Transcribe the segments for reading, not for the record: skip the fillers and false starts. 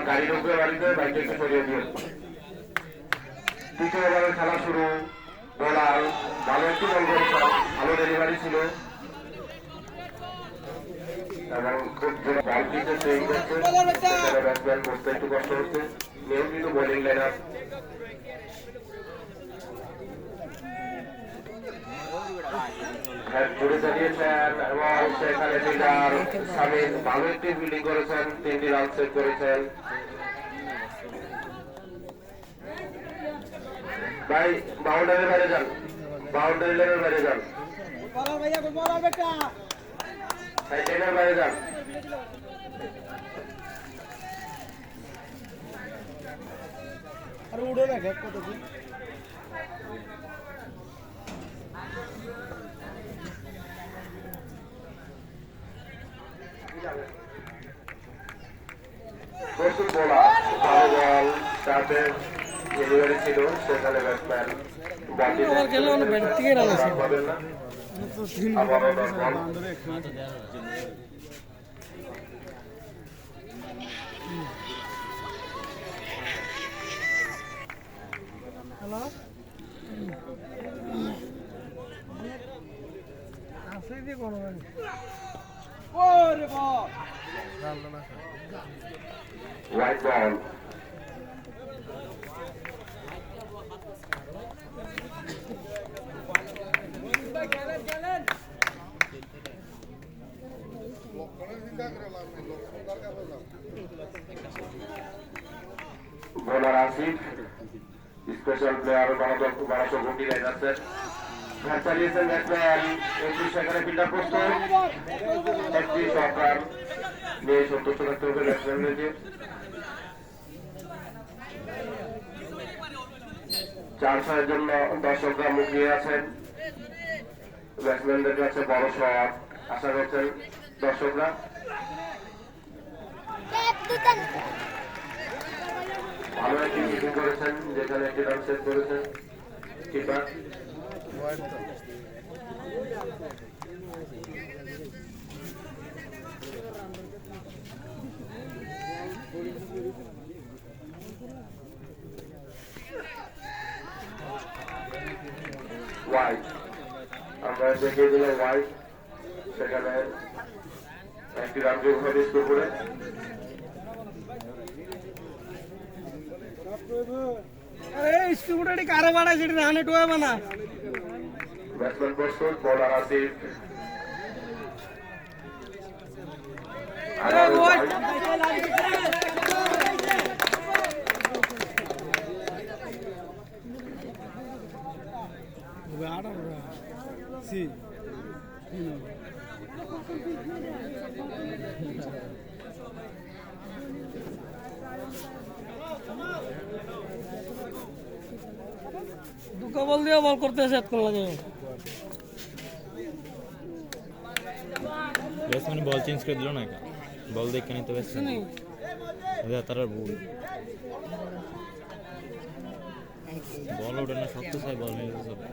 গাড়ি ঢুকবে বাড়িতে, বাইকটা একটু সরিয়ে দিয়ে। তৃতীয় ওভারের খেলা শুরু। বোলার ভালো একটু বল করেছেন, ভালো ডেলিভারি ছিল এবং খুব জোরে বল দিতে সুইং করছে। সেখানে ব্যাটসম্যান বসতে একটু কষ্ট হচ্ছে। নিয়মিত বোলিং লাইন আপ। জুড়ে চালিয়েছেন এবং সেখানে ফিল্ডার সামিন ভালো একটি ফিল্ডিং করেছেন, 3টি রান সেভ করেছেন। ভাই বাউন্ডারির বাইরে যান, বাউন্ডারি লাইনের বাইরে যান, লাইনের বাইরে যান। আর উড়ে দেখে কত দিন প্রচুর বোলার, ভালো বল তাতে ডেলিভারি ছিল, সেখানে ব্যাটসম্যান পাবেন না। আবার হ্যালো আছে যে কোনো ওরে বল white ball. Bowler Asif, special player 1200 কোটি রাইডার্সের। ব্যাট চালিয়েছেন ব্যাটসম্যান, 21 সেখানে ফিল্ডার প্রস্তুত। একটি সরকার নিয়ে 70 রাখতে হবে ব্যাটসম্যান রয়েছে। 4-6 জন্য দর্শকরা মুখিয়ে আছেন। ব্যাটসম্যানদের কাছে বড় শট আশা করছেন দর্শকরা। ভালো একটি ফিল্ডিং করেছেন, যেখানে একটি রান সেভ করেছেন কিপার। ওয়াইড আমরা দেখিয়ে দিলাম ওয়াইড, সেখানে একটি রান যোগ হবে স্কোরে। কারো বাড়া সেটা রানে টোয়াবে না। ব্যাটসম্যান প্রস্তুত, বোলার আসিফ। দুটো বল দিয়ে বল করতে সেট কোন লাগে ব্যাটসম্যান বল চেঞ্জ করে দিল না, বল দেখে নিতে ব্যাটসম্যান তার ভুল। বল ওঠে না, শক্ত চাই বল নিয়ে যাবে।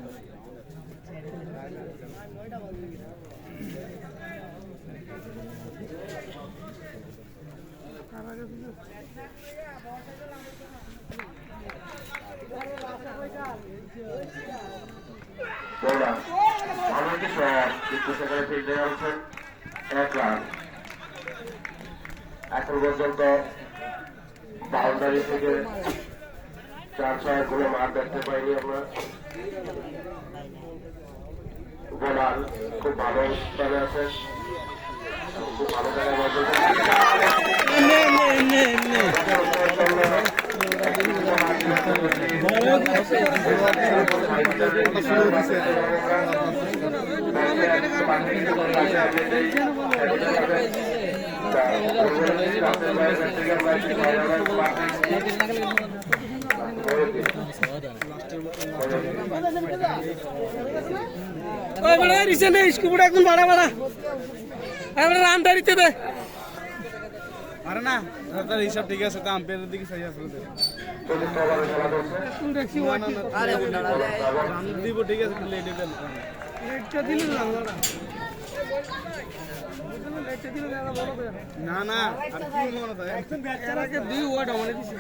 এখন পর্যন্ত বাউন্ডারি থেকে 4-6 গুলো মার দেখতে পাইনি আমরা। বোলার খুব ভালো স্থানে আছেন, খুব ভালো জায়গায় এখন বাড়া বাড়া রান দাঁড়িতে দে আরে না তার হিসাব ঠিক আছে, তো আম্পায়ারের দিকে সাইজ আসলে দেখছি রান দিব ঠিক আছে, লেটটা দিলে না না আর কি মনে হয় এর আগে 2 ওয়ার্ড আমলে দিছে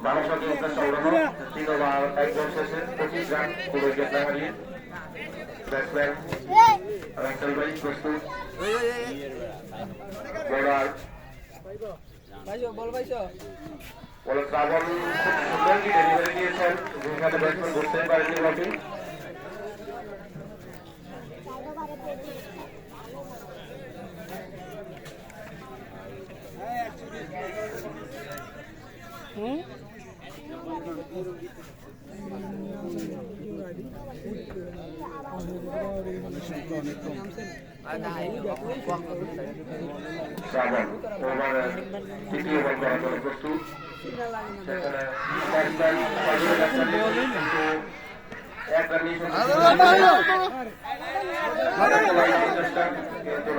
বারোশো কিলোমিটার সংগ্রহ 3 ওভার 1 বল শেষে 25 রান কোনো উইকেট না হারিয়ে ব্যাটসম্যান রাসেল ভাই প্রস্তুত বোলার বলে শ্রাবণ খুব সুন্দর কি ডেলিভারি দিয়েছেন যেখানে ব্যাটসম্যান ধরতে পারেননি বলটি শ্রাবণ ওভারের তৃতীয় বল করার জন্য প্রস্তুত সেখানে ব্যাটসম্যান কিন্তু এক রান নিয়ে চেষ্টা কিন্তু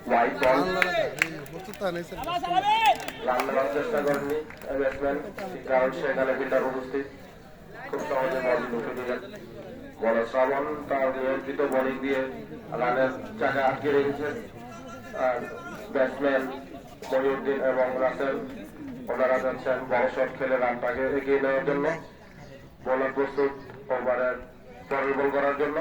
হোয়াইট বল রান নেওয়ার চেষ্টা করেননি ব্যাটসম্যান কারণ সেখানে ফিল্ডার উপস্থিত খুব সহজে বল ঢুকে দিলেন বলার শ্রাবণ তার নিয়ন্ত্রিত বোলিং দিয়ে রানের চাকা আটকে রেখেছেন আর ব্যাটসম্যান মহিউদ্দিন এবং রাসেল ওনারা যাচ্ছেন বড় শট খেলে রানটাকে এগিয়ে নেওয়ার জন্য বোলার প্রস্তুত ওভারের পরের বল করার জন্য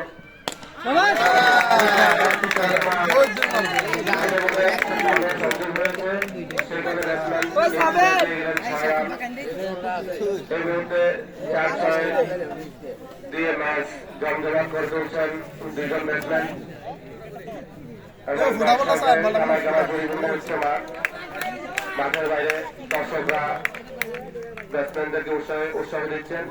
এই মুহূর্তে 4-6 দিয়ে ম্যাচ জমজমাট করে তুলছেন দুজন ব্যাটসম্যান মাঠের বাইরে দর্শকরা ব্যাটসম্যানদেরকে উৎসাহ দিচ্ছেন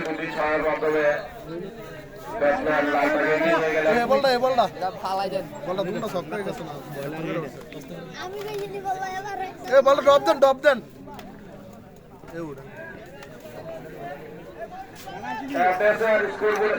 দুটি ছয়ের মাধ্যমে ব্যাটসম্যান লালটাকে এগিয়ে নিয়ে গেলেন স্কোর বলে